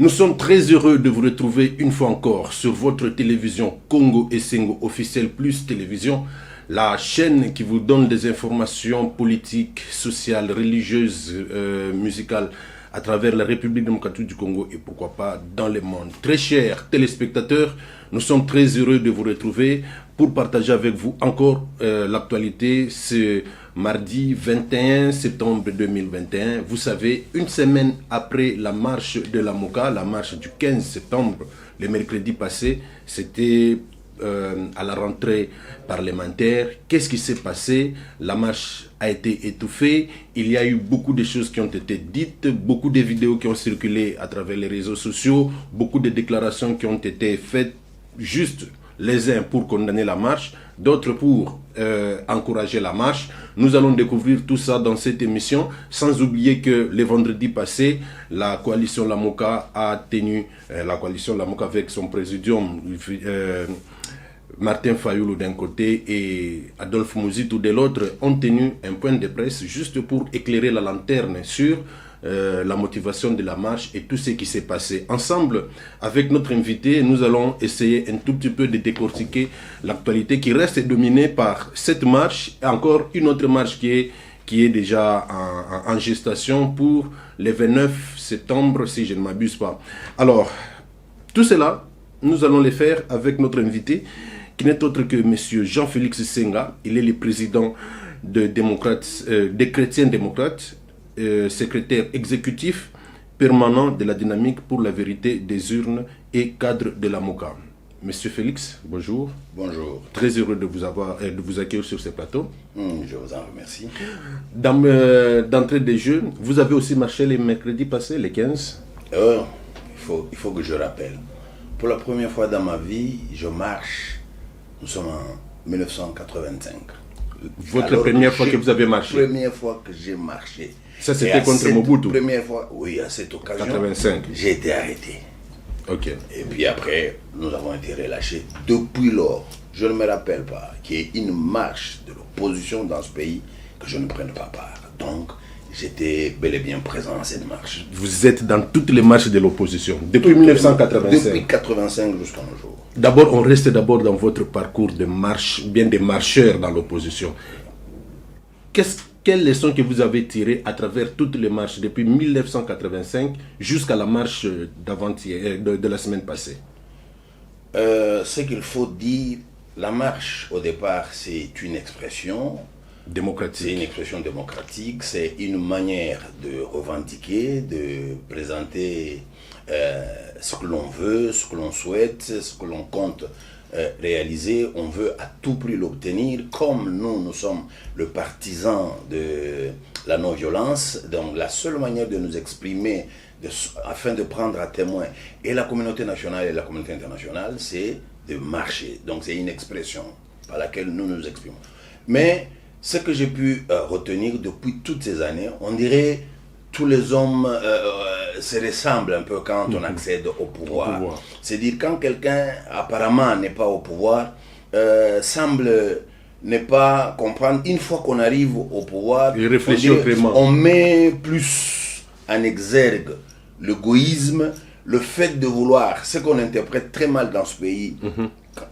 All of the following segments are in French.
Nous sommes très heureux de vous retrouver une fois encore sur votre télévision Congo Essengo officielle plus télévision, la chaîne qui vous donne des informations politiques, sociales, religieuses, musicales à travers la République démocratique du Congo et pourquoi pas dans le monde. Très chers téléspectateurs, nous sommes très heureux de vous retrouver pour partager avec vous encore l'actualité ce mardi 21 septembre 2021. Vous savez, une semaine après la marche de la MOCA, la marche du 15 septembre, le mercredi passé, c'était à la rentrée parlementaire. Qu'est-ce qui s'est passé? La marche a été étouffée. Il y a eu beaucoup de choses qui ont été dites, beaucoup de vidéos qui ont circulé à travers les réseaux sociaux, beaucoup de déclarations qui ont été faites juste les uns pour condamner la marche, d'autres pour encourager la marche. Nous allons découvrir tout ça dans cette émission, sans oublier que le vendredi passé, la coalition Lamoka a tenu, la coalition Lamoka avec son présidium, Martin Fayoulou d'un côté et Adolphe Mouzitou de l'autre, ont tenu un point de presse juste pour éclairer la lanterne sur la motivation de la marche et tout ce qui s'est passé. Ensemble, avec notre invité, nous allons essayer un tout petit peu de décortiquer l'actualité qui reste dominée par cette marche et encore une autre marche qui est déjà en gestation pour le 29 septembre, si je ne m'abuse pas. Alors, tout cela, nous allons le faire avec notre invité, qui n'est autre que M. Jean-Félix Senga. Il est le président des Chrétiens démocrates, secrétaire exécutif permanent de la dynamique pour la vérité des urnes et cadre de la MOCA. Monsieur Félix, bonjour. Bonjour. Très heureux de vous accueillir sur ce plateau. Je vous en remercie. D'entrée des jeux, vous avez aussi marché les mercredis passés, les 15. Il faut que je rappelle. Pour la première fois dans ma vie, je marche. Nous sommes en 1985. Votre première fois que vous avez marché? Première fois que j'ai marché. Ça, c'était contre Mobutu? Première fois, oui, à cette occasion, 85. J'ai été arrêté. Ok. Et puis après, nous avons été relâchés. Depuis lors, je ne me rappelle pas qu'il y ait une marche de l'opposition dans ce pays que je ne prenne pas part. Donc, j'étais bel et bien présent à cette marche. Vous êtes dans toutes les marches de l'opposition, depuis 1985? Depuis 1985 jusqu'à nos jours. D'abord, on reste d'abord dans votre parcours de marche, bien des marcheurs dans l'opposition. Quelles leçons que vous avez tirées à travers toutes les marches depuis 1985 jusqu'à la marche d'avant-hier, de la semaine passée? Ce qu'il faut dire, la marche au départ c'est une expression démocratique. C'est une expression démocratique, c'est une manière de revendiquer, de présenter ce que l'on veut, ce que l'on souhaite, ce que l'on compte réaliser. On veut à tout prix l'obtenir. Comme nous sommes le partisan de la non-violence, donc la seule manière de nous exprimer afin de prendre à témoin et la communauté nationale et la communauté internationale, c'est de marcher. Donc c'est une expression par laquelle nous nous exprimons. Mais ce que j'ai pu retenir depuis toutes ces années, on dirait tous les hommes se ressemblent un peu quand on accède au pouvoir. C'est-à-dire quand quelqu'un apparemment n'est pas au pouvoir, semble ne pas comprendre. Une fois qu'on arrive au pouvoir, on met plus en exergue l'égoïsme, le fait de vouloir, ce qu'on interprète très mal dans ce pays.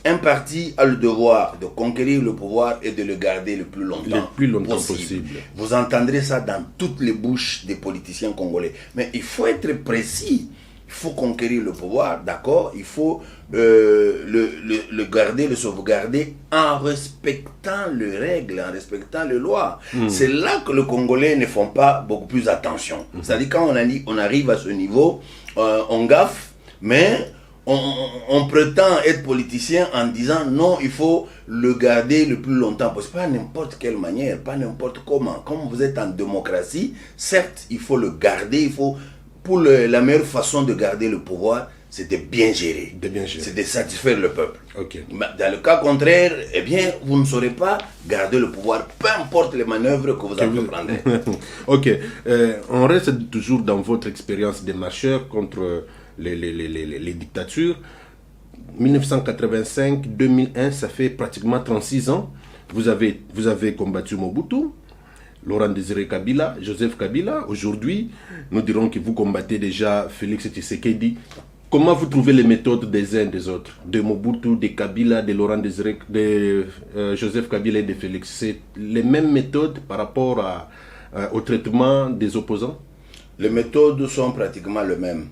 Un parti a le devoir de conquérir le pouvoir et de le garder le plus longtemps possible. Vous entendrez ça dans toutes les bouches des politiciens congolais. Mais il faut être précis. Il faut conquérir le pouvoir, d'accord. Il faut le garder, le sauvegarder en respectant les règles, en respectant les lois. C'est là que les Congolais ne font pas beaucoup plus attention. C'est-à-dire quand on arrive à ce niveau, on gaffe, mais on prétend être politicien en disant non, il faut le garder le plus longtemps possible. Pas n'importe quelle manière, pas n'importe comment. Comme vous êtes en démocratie, certes, il faut le garder, pour la meilleure façon de garder le pouvoir, c'est de bien gérer. C'est de satisfaire le peuple. Okay. Dans le cas contraire, eh bien, vous ne saurez pas garder le pouvoir, peu importe les manœuvres que vous entreprendrez. Ok. On reste toujours dans votre expérience de marcheur contre les dictatures. 1985-2001, ça fait pratiquement 36 ans. Vous avez combattu Mobutu. Laurent Désiré Kabila, Joseph Kabila. Aujourd'hui, nous dirons que vous combattez déjà Félix Tshisekedi. Comment vous trouvez les méthodes des uns et des autres, de Mobutu, de Kabila, de Laurent Désiré, de Joseph Kabila et de Félix? C'est les mêmes méthodes par rapport au traitement des opposants? Les méthodes sont pratiquement les mêmes.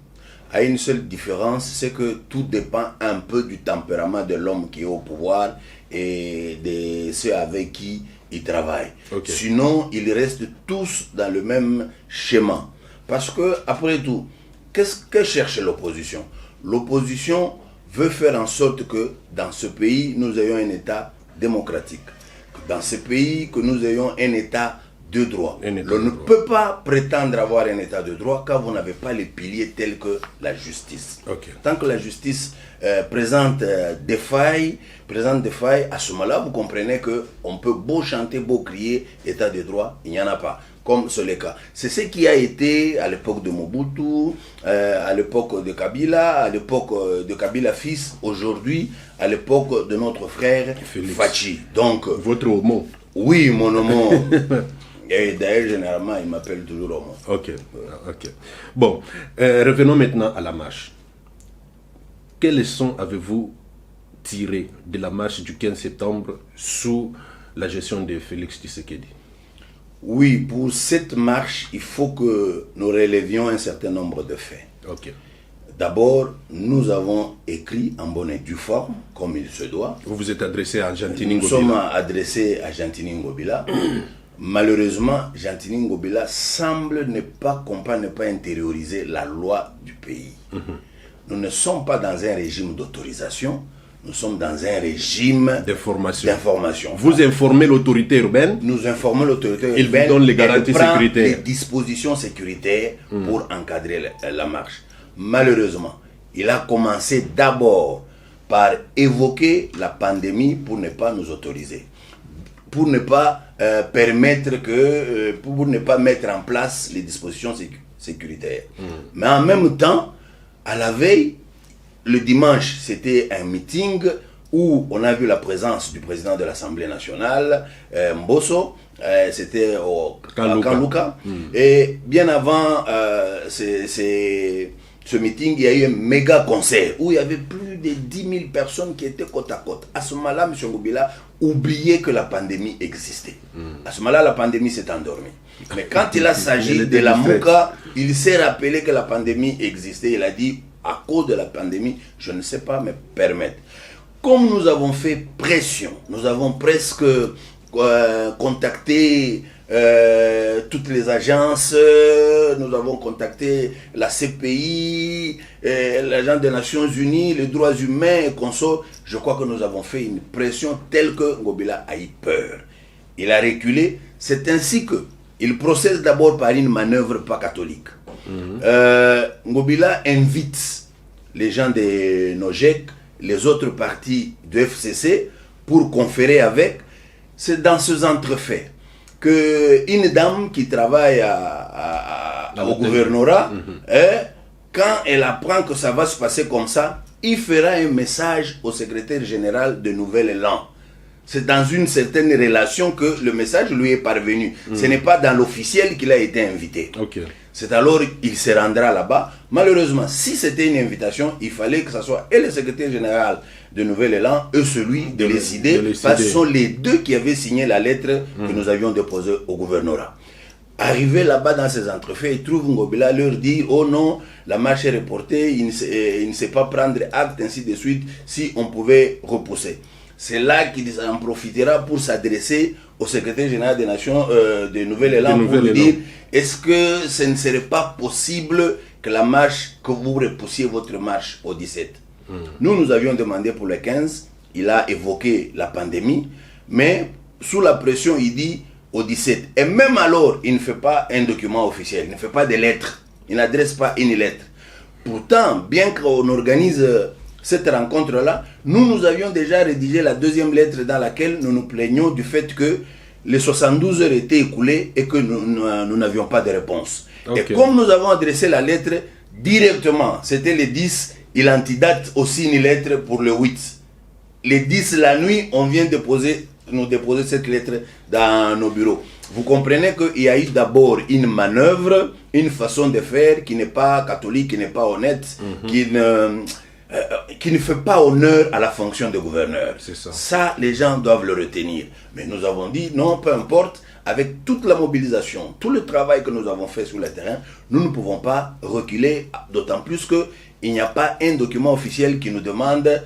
À une seule différence, c'est que tout dépend un peu du tempérament de l'homme qui est au pouvoir et de ceux avec qui il travaille. Okay. Sinon, ils restent tous dans le même schéma. Parce que, après tout, qu'est-ce que cherche l'opposition? L'opposition veut faire en sorte que dans ce pays, nous ayons un État démocratique. Dans ce pays, que nous ayons un État de droit. On ne peut pas prétendre avoir un État de droit quand vous n'avez pas les piliers tels que la justice. Okay. Tant que la justice présente des failles, à ce moment-là, vous comprenez qu'on peut beau chanter, beau crier État de droit, il n'y en a pas. Comme c'est le cas. C'est ce qui a été à l'époque de Mobutu, à l'époque de Kabila, à l'époque de Kabila fils, aujourd'hui à l'époque de notre frère Fachi. Donc, votre homo. Oui, mon homo. Et d'ailleurs, généralement, il m'appelle toujours homo. Ok. Bon, revenons maintenant à la marche. Quelles leçons avez-vous tirées de la marche du 15 septembre sous la gestion de Félix Tshisekedi? Oui, pour cette marche, il faut que nous relevions un certain nombre de faits. Ok. D'abord, nous avons écrit en bonne et due forme, comme il se doit. Vous vous êtes adressé à Gentini Ngobila. Nous sommes adressés à Gentini Ngobila. Malheureusement, Gentini Ngobila semble ne pas comprendre, ne pas intérioriser la loi du pays. Nous ne sommes pas dans un régime d'autorisation. Nous sommes dans un régime d'information. Vous informez l'autorité urbaine. Nous informons l'autorité urbaine. Il vous donne les garanties sécuritaires. Les dispositions sécuritaires pour encadrer la marche. Malheureusement, il a commencé d'abord par évoquer la pandémie pour ne pas nous autoriser. Pour ne pas pour ne pas mettre en place les dispositions sécuritaires. Mais en même temps, à la veille, le dimanche, c'était un meeting où on a vu la présence du président de l'Assemblée nationale, Mbosso, c'était au Kanluka. Et bien avant ce meeting, il y a eu un méga concert où il y avait plus de 10 000 personnes qui étaient côte à côte. À ce moment-là, M. Ngobila oubliait que la pandémie existait. À ce moment-là, la pandémie s'est endormie. Mais quand il a s'agi de la Mouka, il s'est rappelé que la pandémie existait. Il a dit, à cause de la pandémie, je ne sais pas me permettre. Comme nous avons fait pression, nous avons presque contacté toutes les agences, nous avons contacté la CPI, l'Agence des Nations Unies, les droits humains et consorts. Je crois que nous avons fait une pression telle que Ngobila a eu peur. Il a reculé. C'est ainsi qu'il procède d'abord par une manœuvre pas catholique. Ngobila invite les gens de Nojek, les autres partis de FCC pour conférer avec. C'est dans ces entrefaits qu'une dame qui travaille au gouvernorat, quand elle apprend que ça va se passer comme ça, il fera un message au secrétaire général de Nouvel Élan. C'est dans une certaine relation que le message lui est parvenu. Ce n'est pas dans l'officiel qu'il a été invité. C'est alors qu'il se rendra là-bas. Malheureusement, si c'était une invitation, il fallait que ce soit et le secrétaire général de Nouvel Élan et celui de l'ESID, parce que ce sont les deux qui avaient signé la lettre que nous avions déposée au gouvernorat. Arrivé là-bas dans ces entrefaits, ils trouvent Ngobila leur dit « Oh non, la marche est reportée, il ne sait pas prendre acte, ainsi de suite, si on pouvait repousser. » C'est là qu'il en profitera pour s'adresser au secrétaire général des Nations de Nouvel Élan pour lui dire « Est-ce que ce ne serait pas possible que la marche, que vous repoussiez votre marche au 17 ?» Nous avions demandé pour le 15, il a évoqué la pandémie, mais sous la pression, il dit au 17. Et même alors, il ne fait pas un document officiel, il ne fait pas de lettres, il n'adresse pas une lettre. Pourtant, bien qu'on organise cette rencontre-là, nous avions déjà rédigé la deuxième lettre dans laquelle nous nous plaignons du fait que les 72 heures étaient écoulées et que nous n'avions pas de réponse. Et comme nous avons adressé la lettre directement, c'était le 10, il antidate aussi une lettre pour le 8. Le 10 la nuit, on vient déposer nous déposer cette lettre dans nos bureaux. Vous comprenez qu'il y a eu d'abord une manœuvre, une façon de faire qui n'est pas catholique, qui n'est pas honnête, qui ne fait pas honneur à la fonction de gouverneur. C'est ça. Ça, les gens doivent le retenir. Mais nous avons dit, non, peu importe, avec toute la mobilisation, tout le travail que nous avons fait sur le terrain, nous ne pouvons pas reculer, d'autant plus qu'il n'y a pas un document officiel qui nous demande,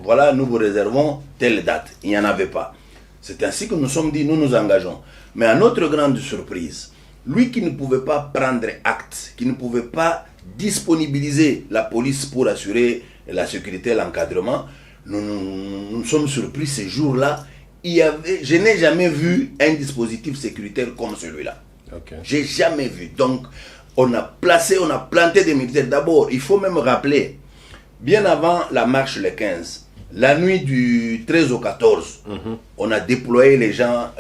voilà, nous vous réservons telle date. Il n'y en avait pas. C'est ainsi que nous sommes dit, nous nous engageons. Mais à notre grande surprise, lui qui ne pouvait pas prendre acte, qui ne pouvait pas disponibiliser la police pour assurer la sécurité et l'encadrement, nous sommes surpris ces jours-là. Je n'ai jamais vu un dispositif sécuritaire comme celui-là. Okay. J'ai jamais vu. Donc, on a planté des militaires. D'abord, il faut même rappeler, bien avant la marche le 15, la nuit du 13 au 14, on a déployé les gens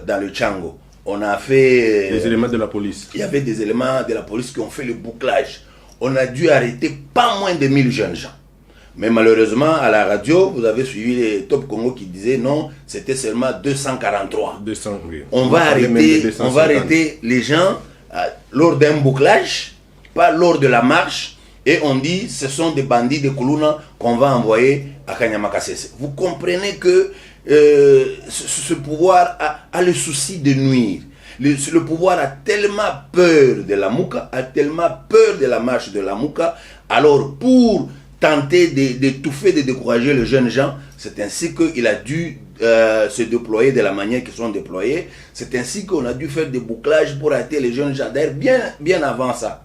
dans le Tchango. On a fait... Des éléments de la police. Il y avait des éléments de la police qui ont fait le bouclage. On a dû arrêter pas moins de 1000 jeunes gens. Mais malheureusement, à la radio, vous avez suivi les Top Congo qui disaient non, c'était seulement 243. 200, oui. On va arrêter les gens lors d'un bouclage, pas lors de la marche. Et on dit, ce sont des bandits de Koulouna qu'on va envoyer à Kanyamakasese. Vous comprenez que ce pouvoir a le souci de nuire. Le pouvoir a tellement peur de la Mouka, a tellement peur de la marche de la Mouka. Alors pour tenter d'étouffer, de décourager les jeunes gens, c'est ainsi qu'il a dû se déployer de la manière qu'ils sont déployés. C'est ainsi qu'on a dû faire des bouclages pour arrêter les jeunes gens. D'ailleurs, bien avant ça.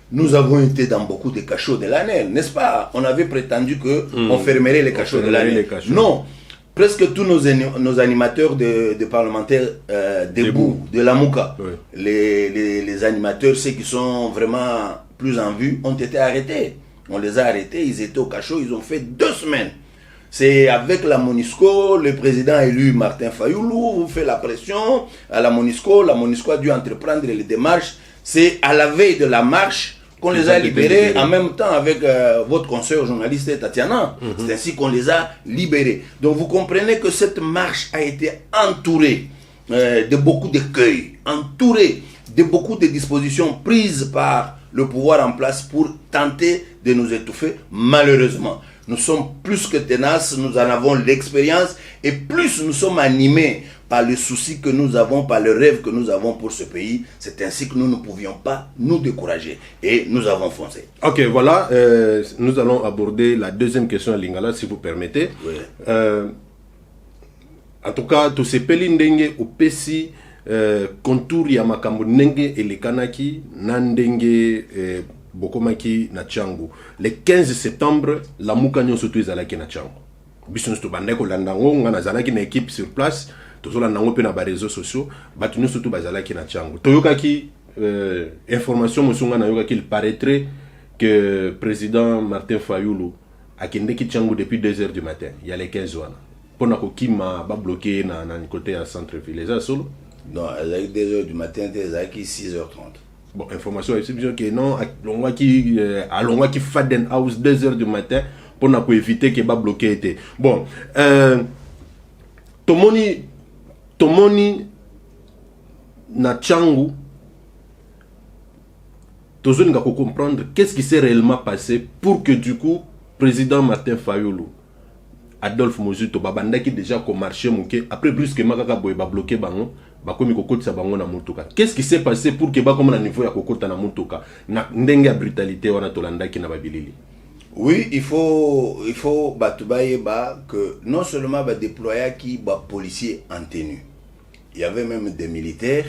Nous avons été dans beaucoup de cachots de l'ANEL, n'est-ce pas? On avait prétendu qu'on fermerait les cachots de l'ANEL. Non, presque tous nos animateurs de parlementaires debout, de la Mouka, oui. les animateurs, ceux qui sont vraiment plus en vue, ont été arrêtés. On les a arrêtés, ils étaient au cachot, ils ont fait 2 semaines. C'est avec la MONUSCO, le président élu Martin Fayoulou fait la pression à la MONUSCO a dû entreprendre les démarches. C'est à la veille de la marche qu'on les a libérés en même temps avec votre consoeur journaliste Tatiana. C'est ainsi qu'on les a libérés. Donc vous comprenez que cette marche a été entourée de beaucoup d'écueils, entourée de beaucoup de dispositions prises par le pouvoir en place pour tenter de nous étouffer. Malheureusement, nous sommes plus que tenaces, nous en avons l'expérience et plus nous sommes animés par le souci que nous avons, par le rêve que nous avons pour ce pays. C'est ainsi que nous ne pouvions pas nous décourager et nous avons foncé. Ok, voilà, nous allons aborder la deuxième question à Lingala, si vous permettez. Oui. En tout cas, tout ce pelindenge au pesi contour ya makambo nenge elekanaki nandenge bokomaki na Tchango. Le 15 septembre, la Mouka nyonso tu ezalaki na Tchango. Biso nsto bandeko landango ngana zalaki na équipe sur place. Tozola nango pe na ba réseaux sociaux, batu nyonso tu bazalaki na Tchango. Toyokaki information mosunga na yokaki il paraîtrait que président Martin Fayoulou a kindeki Tchango depuis 2h du matin. Il y a les 15 wana. Pona ko kima ba bloqué na côté à centre-ville. Les solo. Non, elle a eu 2h du matin, elle a eu 6h30. Bon, information exception que non, alongwa qui Faden House 2h du matin pour éviter que ba bloqué était. Bon, Tomoni na Tchango, Tozoni nga comprendre qu'est-ce qui s'est réellement passé pour que du coup président Martin Fayoulou, Adolphe Mozuto babanda qui déjà ko marché monké après brusquement kaka boy ba bloqué bango ba komi kokotisa bango na mutuka. Qu'est-ce qui s'est passé pour que ba comme na niveau ya kokota na mutuka na ndenge ya brutalité wana tolandaki na babilili? Oui, il faut que non seulement déployer qui policiers en tenue. Il y avait même des militaires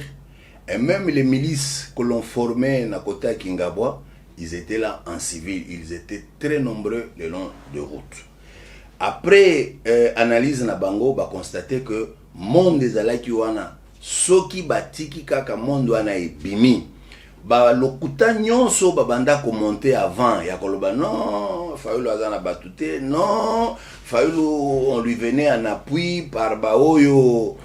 et même les milices que l'on formait à côté à Kingabwa, ils étaient là en civil, ils étaient très nombreux le long de route. Après analyse na bango ba constater que monde des alaki wana soki batiki kaka monde wana ebimi ba lokuta nyonso ba banda ko monter avant ya koloba non Fayoulou azana batute non Fayoulou on lui venait en appui par baoyo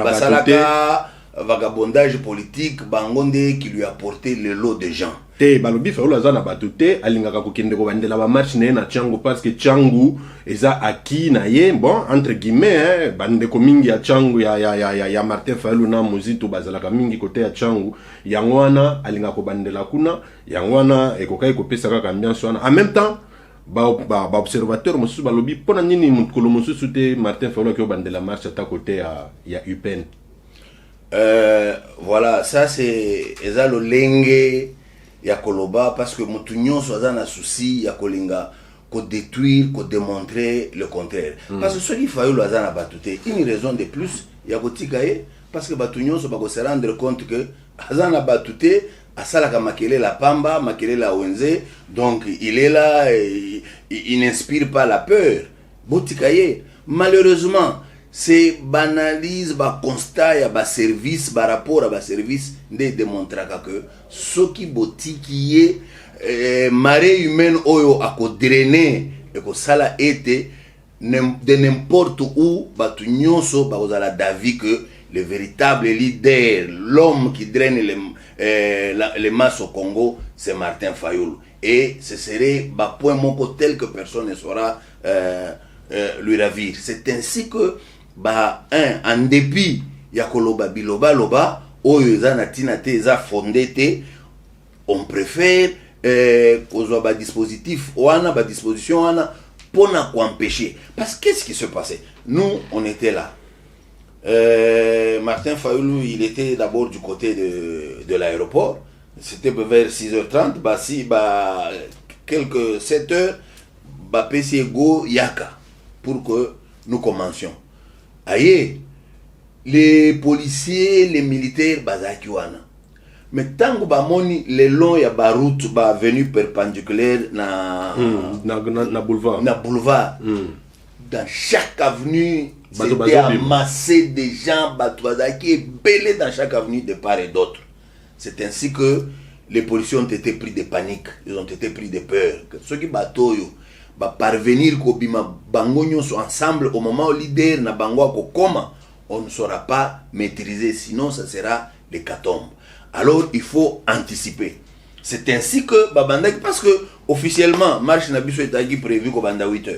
basalaka vagabondage politique bangonde qui lui apportait le lot de gens. te balobi Fayulu aza na bato te alingaka kokende kobandela ba marche na ye na Tchangu parce que Tchangu eza aki na ye bon entre guillemets bandeko mingi ya Tchangu ya Martin Fayulu na Muzito bazalaka mingi kote ya Tchangu yango wana alingaka kobandela kuna yango wana ekokai kopesa kaka ambiance wana en même temps ba observateur mosusu balobi pona nini mukolo mosusu te Martin Fayulu ki obandela marche ata kote ya UPN. Voilà, ça c'est eza lo lenge ya koloba parce que mutu nyonso aza na souci ya kolinga ko détruire, ko démontrer le contraire. Parce que celui Fayulu aza na batute, une raison de plus ya kotika ye parce que batu nyonso bako se rendre compte que aza na batute asalaka makele la pamba, makele la wenze, donc il est là, il n'inspire pas la peur. Botika ye, malheureusement c'est banalise ba constat ya ba service ba rapport à ba service nde démontraka que soki botiki ye marée humaine oyo ako drainer et ko sala été de n'importe où batu nyonso ba ozala d'avis que le véritable leader, l'homme qui draine les masses au Congo, c'est Martin Fayulu. Et ce serait ba point moko tel que personne ne saura lui ravir. C'est ainsi que en dépit ya koloba biloba loba oyo eza na tina te eza fondé te, on préfère kozwa ba dispositif wana ba disposition wana pona ko empêcher. Parce que qu'est-ce qui se passait? Nous on était là. Martin Fayulu, il était d'abord du côté de l'aéroport. C'était vers 6h30, quelques 7h, PC Go Yaka pour que nous commencions. Aïe, les policiers, les militaires, bazakiwana. Mais tant que les longs ya ba route ba avenue perpendiculaire na boulevard. Na boulevard. Dans chaque avenue, c'était amassé des gens, qui est belé dans chaque avenue de part et d'autre. C'est ainsi que les policiers ont été pris de panique, ils ont été pris de peur. Ceux qui batoyo va parvenir kobima bangonyo sont ensemble au moment où leader na bangwa ko koma, on ne saura pas maîtriser, sinon ça sera l'hécatombe. Alors il faut anticiper. C'est ainsi que babanda, parce que officiellement marche na biso etagi prévu ko banda 8h.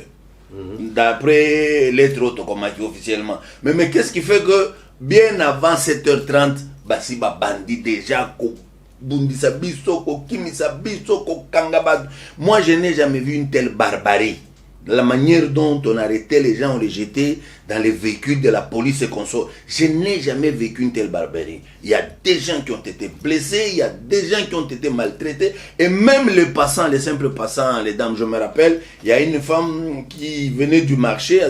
D'après lettre autocomatique officiellement. Mais qu'est-ce qui fait que bien avant 7h30, basi ba bandi déjà ko bundisa biso ko kimisa biso ko kangaba. Moi je n'ai jamais vu une telle barbarie. La manière dont on arrêtait les gens, on les jetait dans les véhicules de la police et consort. Je n'ai jamais vécu une telle barbarie. Il y a des gens qui ont été blessés, il y a des gens qui ont été maltraités, et même les passants, les simples passants, les dames, je me rappelle, il y a une femme qui venait du marché,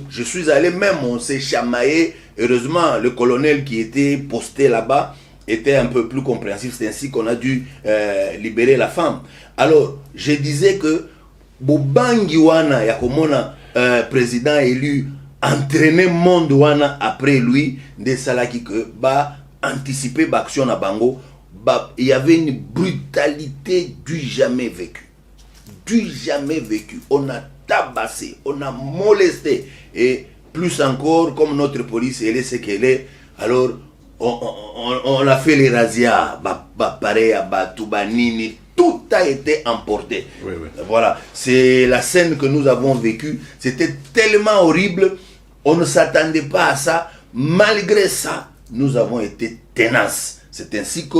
je suis allé même, on s'est chamaillé. Heureusement, le colonel qui était posté là-bas était un peu plus compréhensif. C'est ainsi qu'on a dû libérer la femme. Alors, je disais que Bobangi wana yakomona président élu entraîner monde wana après lui de salaki que anticiper action na bango, il y avait une brutalité du jamais vécu. Du jamais vécu. On a tabassé, on a molesté, et plus encore comme notre police elle est ce qu'elle est, alors on a fait les razzias, pareil à Batoubanini, tout a été emporté. Oui, oui. Voilà, c'est la scène que nous avons vécue. C'était tellement horrible, on ne s'attendait pas à ça. Malgré ça, nous avons été tenaces. C'est ainsi que,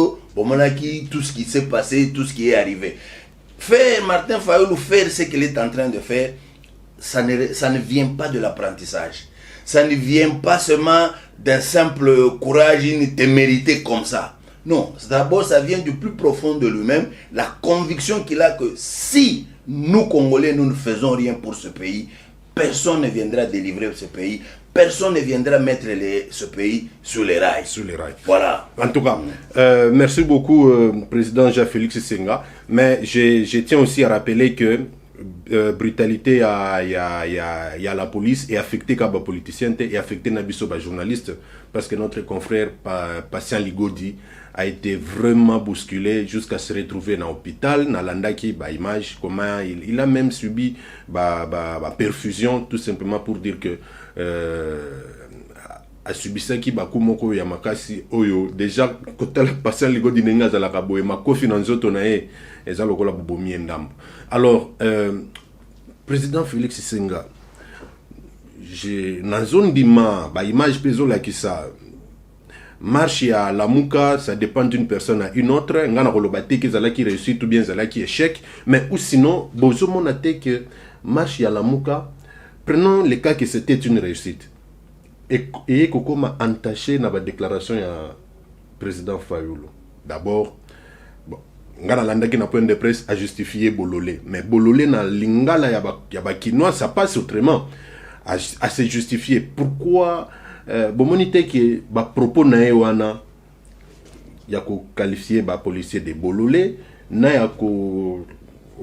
tout ce qui s'est passé, tout ce qui est arrivé. Faire Martin Fayulu faire ce qu'il est en train de faire, ça ne vient pas de l'apprentissage. Ça ne vient pas seulement d'un simple courage, une témérité comme ça. Non, d'abord ça vient du plus profond de lui-même, la conviction qu'il a que si nous Congolais, nous ne faisons rien pour ce pays, personne ne viendra délivrer ce pays, personne ne viendra mettre ce pays sur les rails. Sur les rails. Voilà. En tout cas, merci beaucoup, Président Jean-Félix Senga. Mais je tiens aussi à rappeler que brutalité à la police est affectée comme politicien et affecté nabiso journaliste, parce que notre confrère Patient Ligodi a été vraiment bousculé jusqu'à se retrouver dans l'hôpital, dans l'andaki, image, comment il a même subi perfusion, tout simplement pour dire que asubisaki bakumoko ya makasi oyo déjà kotala patient ligo dinenga za la kabo e makofi na nzoto na ye eza lokola bobomi ndambo. Alors président Félix Senga, na zone dima ba image pezo la kisa marche ya Lamuka, ça dépend d'une personne à une autre. Ngana kolobate ki zala ki réussite ou bien zala ki échec, mais ou sinon bozo monate que marche ya Lamuka, prenons le cas que c'était une réussite. Et Koko m'a entaché dans la déclaration du président Fayulu. D'abord, bon, ngana landaki na point de presse a justifié Bololé, mais Bololé na lingala ya ba kinois ça passe autrement à se justifier. Pourquoi bomonite que ba propos na wana ya ko qualifier ba policier de Bololé na ya ko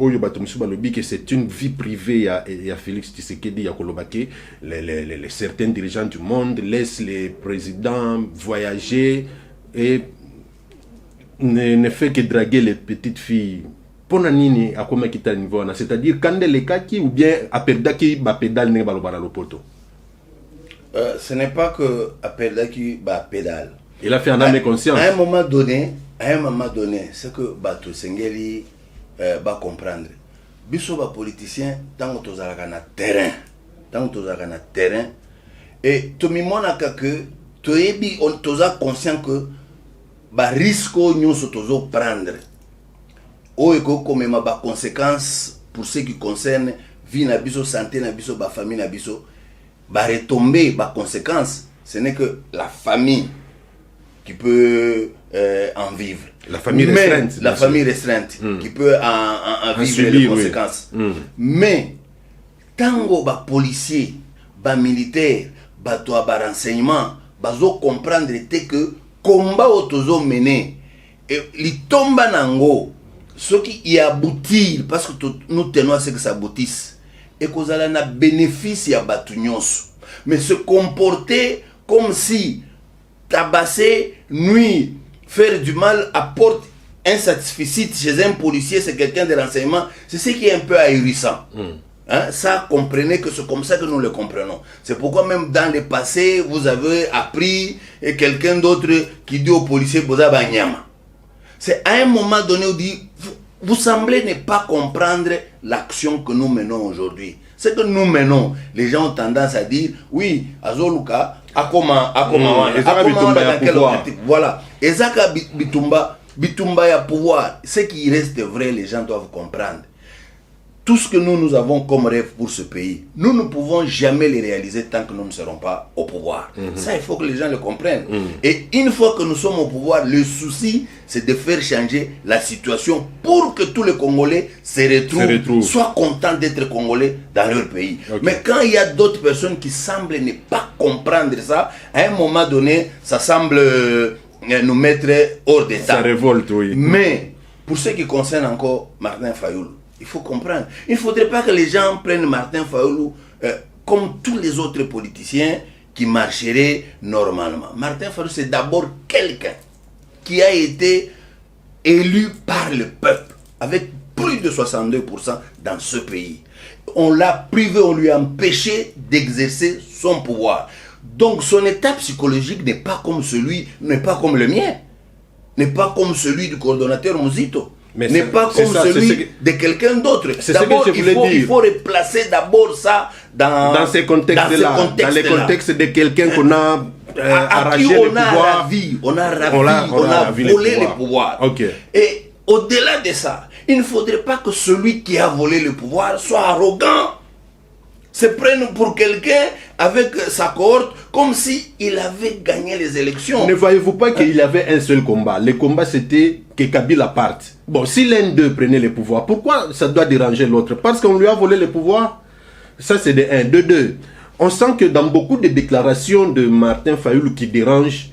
oyo batumsu balobi que c'est une vie privée ya Félix Tshisekedi ya kolobake les certains dirigeants du monde laissent les présidents voyager et ne fait que draguer les petites filles. Pona nini akoma kita niveau na, c'est-à-dire quand les kaki ou bien aperdaki ba pédale ne balobara lopoto. Ce n'est pas que aperdaki ba pédale. Il a fait un âme et conscience. À un moment donné, c'est que Bato Sengeli va comprendre. Biso ba politicien tant que tozalaka na terrain, et to mimona que toyebi on toza conscient que ba risque nyonso tozo prendre o eko komema ba conséquences pour ce qui concerne vie na biso, santé na biso, ba famille na biso, ba retomber ba conséquences. Ce n'est que la famille qui peut en vivre. La famille restreinte. La famille restreinte qui peut en vivre subir, les conséquences. Oui. Mais, tango ba policier, ba militaire, ba toa ba renseignement, ba zo comprendre que combat otozo mené, et li tomba nango, ce qui y aboutir, parce que nous tenons à ce que ça aboutisse, et qu'on a un bénéfice ya batunyos. Mais se comporter comme si tabasser, nuire, faire du mal apporte un satisfecit chez un policier, c'est quelqu'un de renseignement, c'est ce qui est un peu ahurissant. Hein? Ça, comprenez que c'est comme ça que nous le comprenons. C'est pourquoi même dans le passé, vous avez appris et quelqu'un d'autre qui dit au policier Boza Banyama. C'est à un moment donné où dit, vous semblez ne pas comprendre l'action que nous menons aujourd'hui. Ce que nous menons, les gens ont tendance à dire, oui, Azoluka, voilà. Ezaka Bitumba ya pouvoir. Ce qui reste vrai, les gens doivent comprendre. Tout ce que nous avons comme rêve pour ce pays, nous ne pouvons jamais les réaliser tant que nous ne serons pas au pouvoir. Ça, il faut que les gens le comprennent. Et une fois que nous sommes au pouvoir, le souci, c'est de faire changer la situation pour que tous les Congolais se retrouvent. Soient contents d'être Congolais dans leur pays. Mais quand il y a d'autres personnes qui semblent ne pas comprendre ça, à un moment donné, ça semble nous mettre hors d'état. Ça révolte, oui. Mais, pour ce qui concerne encore Martin Fayulu, il faut comprendre. Il ne faudrait pas que les gens prennent Martin Fayulu comme tous les autres politiciens qui marcheraient normalement. Martin Fayulu, c'est d'abord quelqu'un qui a été élu par le peuple avec plus de 62% dans ce pays. On l'a privé, on lui a empêché d'exercer son pouvoir. Donc son état psychologique n'est pas comme le mien, n'est pas comme celui du coordonnateur Mouzito. N'est pas comme celui de quelqu'un d'autre. D'abord, il faut replacer d'abord ça dans ces contextes-là, dans les contextes de quelqu'un qu'on a arraché le pouvoir. On a volé le pouvoir. Et au-delà de ça, il ne faudrait pas que celui qui a volé le pouvoir soit arrogant, se prenne pour quelqu'un avec sa cohorte comme s'il avait gagné les élections. Ne voyez-vous pas qu'il avait un seul combat? Le combat, c'était que Kabila parte. Bon, si l'un d'eux prenait le pouvoir, pourquoi ça doit déranger l'autre? Parce qu'on lui a volé le pouvoir. Ça, c'est de 1. De 2, on sent que dans beaucoup de déclarations de Martin Fayulu qui dérangent,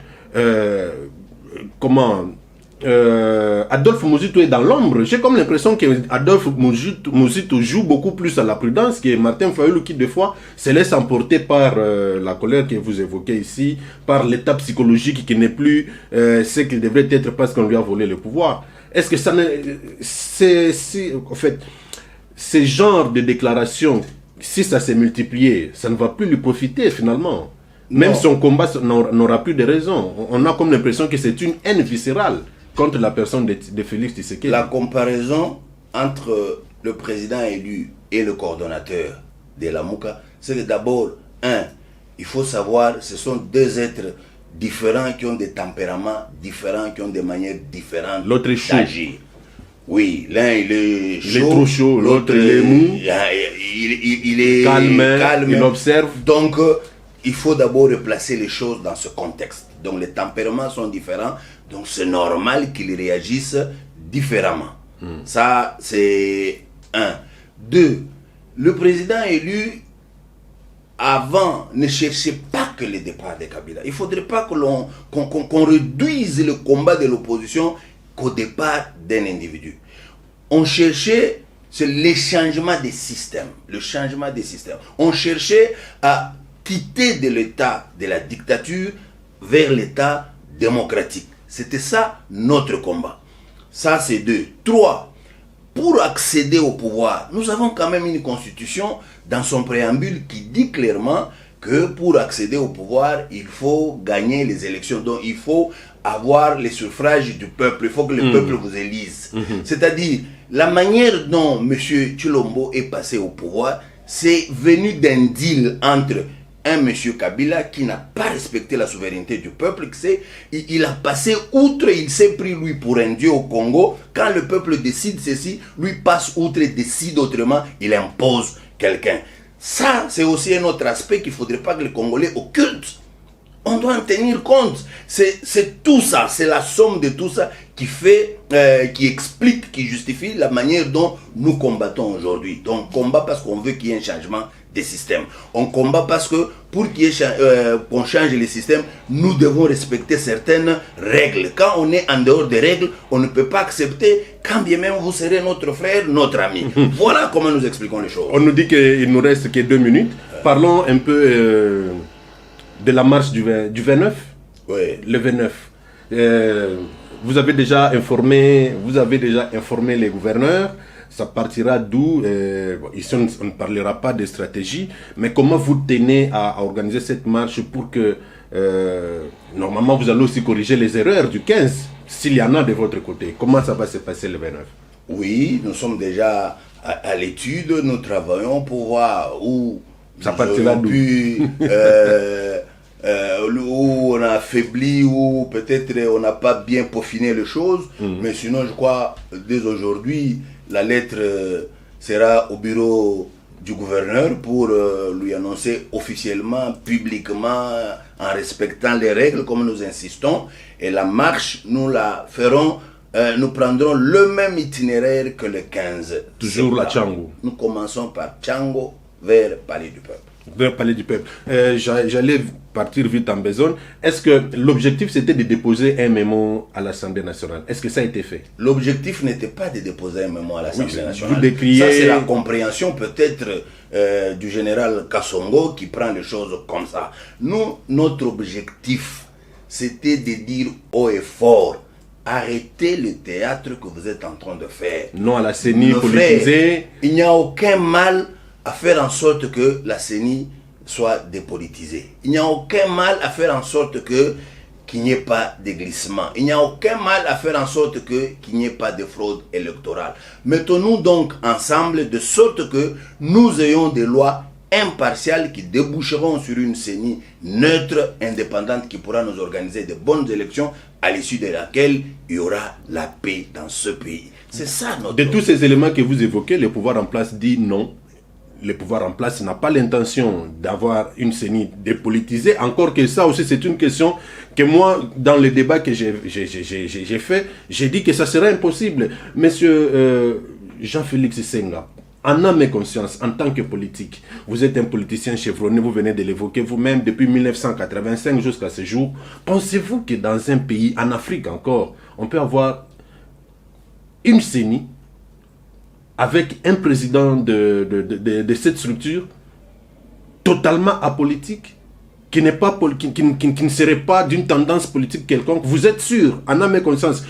Adolphe Mouzito est dans l'ombre. J'ai comme l'impression que Adolphe Mouzito joue beaucoup plus à la prudence que Martin Fayulu qui des fois se laisse emporter par la colère que vous évoquez ici, par l'état psychologique qui n'est plus ce qu'il devrait être parce qu'on lui a volé le pouvoir. Est-ce que ça en fait, ce genre de déclaration, si ça s'est multiplié, ça ne va plus lui profiter finalement? Même son combat n'aura plus de raison. On a comme l'impression que c'est une haine viscérale contre la personne de Félix Tshisekedi. La comparaison entre le président élu et le coordonnateur de la Mouka, c'est que d'abord, il faut savoir, ce sont deux êtres différents qui ont des tempéraments différents, qui ont des manières différentes d'agir. Oui, l'un il est chaud, il est trop chaud, l'autre il est mou, il est calme, il observe. Donc, il faut d'abord replacer les choses dans ce contexte. Donc, les tempéraments sont différents, donc c'est normal qu'ils réagissent différemment. Ça, c'est un. Deux, le président élu, avant, ne cherchait pas que le départ de Kabila. Il ne faudrait pas qu'on réduise le combat de l'opposition qu'au départ d'un individu. On cherchait, c'est le changement des systèmes. Le changement des systèmes. On cherchait à quitter de l'état de la dictature vers l'état démocratique. C'était ça notre combat. Ça, c'est deux. Trois, pour accéder au pouvoir, nous avons quand même une constitution dans son préambule qui dit clairement que pour accéder au pouvoir, il faut gagner les élections. Donc, il faut avoir les suffrages du peuple. Il faut que le peuple vous élise. C'est-à-dire, la manière dont M. Tshilombo est passé au pouvoir, c'est venu d'un deal entre un M. Kabila qui n'a pas respecté la souveraineté du peuple. Il a passé outre, il s'est pris lui pour un dieu au Congo. Quand le peuple décide ceci, lui passe outre et décide autrement, il impose quelqu'un. Ça, c'est aussi un autre aspect qu'il ne faudrait pas que les Congolais occultent. On doit en tenir compte. C'est tout ça, c'est la somme de tout ça qui fait, qui explique, qui justifie la manière dont nous combattons aujourd'hui. Donc, on combat parce qu'on veut qu'il y ait un changement des systèmes. On combat parce que pour qu'on change les systèmes, nous devons respecter certaines règles. Quand on est en dehors des règles, on ne peut pas accepter, quand bien même vous serez notre frère, notre ami. Voilà comment nous expliquons les choses. On nous dit qu'il ne nous reste que 2 minutes. Parlons un peu de la marche du 29. Oui. Le 29. Vous avez déjà informé les gouverneurs. Ça partira d'où ici on ne parlera pas de stratégie, mais comment vous tenez à organiser cette marche pour que normalement vous allez aussi corriger les erreurs du 15, s'il y en a de votre côté. Comment ça va se passer le 29? Oui, nous sommes déjà à l'étude, nous travaillons pour voir où ça partira d'où où on a affaibli, où peut-être on n'a pas bien peaufiné les choses, mais sinon je crois dès aujourd'hui la lettre sera au bureau du gouverneur pour lui annoncer officiellement, publiquement, en respectant les règles comme nous insistons. Et la marche, nous la ferons, nous prendrons le même itinéraire que le 15. Toujours la Tchango. Nous commençons par Tchango vers Palais du Peuple. Vers Palais du Peuple. J'allais partir vite en besogne. Est-ce que l'objectif c'était de déposer un mémo à l'Assemblée nationale? Est-ce que ça a été fait? L'objectif n'était pas de déposer un mémo à l'Assemblée nationale. Vous décriez... Ça c'est la compréhension peut-être du général Kassongo qui prend les choses comme ça. Nous, notre objectif c'était de dire haut et fort: arrêtez le théâtre que vous êtes en train de faire. Non à la CENI politisée. Il n'y a aucun mal à faire en sorte que la CENI soit dépolitisée. Il n'y a aucun mal à faire en sorte qu'il n'y ait pas de glissement. Il n'y a aucun mal à faire en sorte qu'il n'y ait pas de fraude électorale. Mettons-nous donc ensemble de sorte que nous ayons des lois impartiales qui déboucheront sur une CENI neutre, indépendante, qui pourra nous organiser de bonnes élections à l'issue de laquelle il y aura la paix dans ce pays. C'est ça notre... De tous ces éléments que vous évoquez, le pouvoir en place dit non. Le pouvoir en place n'a pas l'intention d'avoir une CENI dépolitisée. Encore que ça aussi, c'est une question que moi, dans le débat que j'ai fait, j'ai dit que ça serait impossible. Monsieur Jean-Félix Senga, en âme et conscience, en tant que politique, vous êtes un politicien chevronné, vous venez de l'évoquer vous-même depuis 1985 jusqu'à ce jour. Pensez-vous que dans un pays, en Afrique encore, on peut avoir une CENI avec un président de cette structure totalement apolitique, qui ne serait pas d'une tendance politique quelconque? Vous êtes sûr, en âme et conscience,